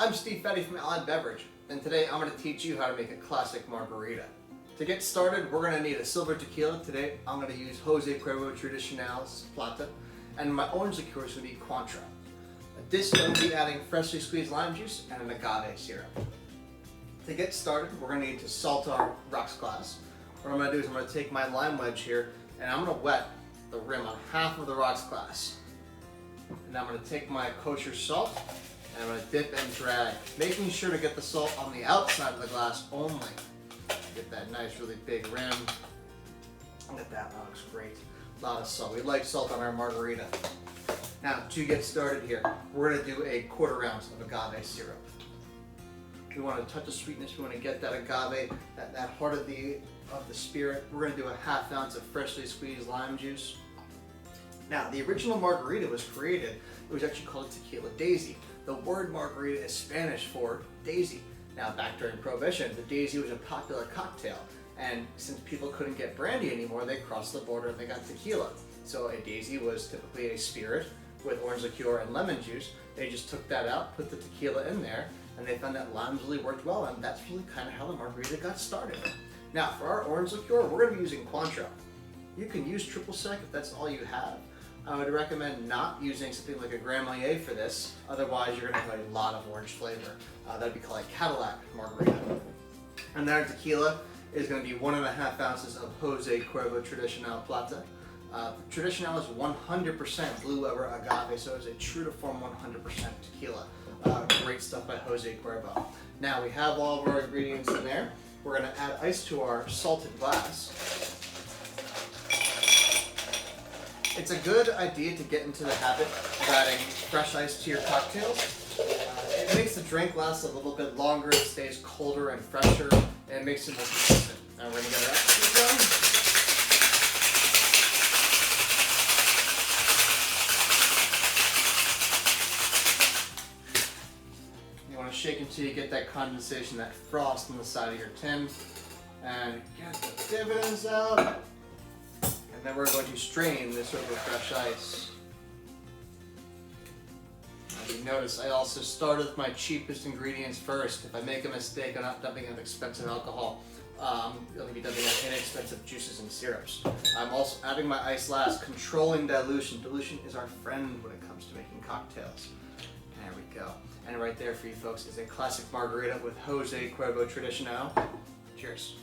I'm Steve Fette from Allied Beverage, and today I'm going to teach you how to make a classic margarita. To get started, we're going to need a silver tequila. Today I'm going to use Cuervo Tradicional's Plata, and my orange liqueur is going to be Cointreau. Additionally, I'm going to be adding freshly squeezed lime juice and an agave syrup. To get started, we're going to need to salt our rocks glass. What I'm going to do is I'm going to take my lime wedge here, and I'm going to wet the rim on half of the rocks glass. And I'm going to take my kosher salt, and I'm going to dip and drag, making sure to get the salt on the outside of the glass only. Get that nice, really big rim. Look at that, that looks great. A lot of salt. We like salt on our margarita. Now, to get started here, we're going to do a 1/4 ounce of agave syrup. We want to touch the sweetness. We want to get that agave, that heart of the spirit. We're going to do a 1/2 ounce of freshly squeezed lime juice. Now, the original margarita was created, it was actually called Tequila Daisy. The word margarita is Spanish for daisy. Now, back during Prohibition, the daisy was a popular cocktail, and since people couldn't get brandy anymore, they crossed the border and they got tequila. So a daisy was typically a spirit with orange liqueur and lemon juice. They just took that out, put the tequila in there, and they found that limes really worked well, and that's really kind of how the margarita got started. Now, for our orange liqueur, we're going to be using Cointreau. You can use triple sec if that's all you have. I would recommend not using something like a Grand Marnier for this, otherwise you're going to have a lot of orange flavor. That'd be called a Cadillac margarita. And then our tequila is going to be 1.5 ounces of Cuervo Tradicional Plata. Tradicional is 100% blue leather agave, so it's a true to form 100% tequila. Great stuff by Cuervo. Now we have all of our ingredients in there. We're going to add ice to our salted glass. It's a good idea to get into the habit of adding fresh ice to your cocktails. It makes the drink last a little bit longer, it stays colder and fresher, and it makes it more consistent. Now we're going to get our ice done. You want to shake until you get that condensation, that frost on the side of your tin, and get the dividends out. And then we're going to strain this over fresh ice. As you notice, I also started with my cheapest ingredients first. If I make a mistake, I'm not dumping out expensive alcohol. I'm going to be dumping out inexpensive juices and syrups. I'm also adding my ice last, controlling dilution. Dilution is our friend when it comes to making cocktails. There we go. And right there for you folks is a classic margarita with Cuervo Tradicional. Cheers.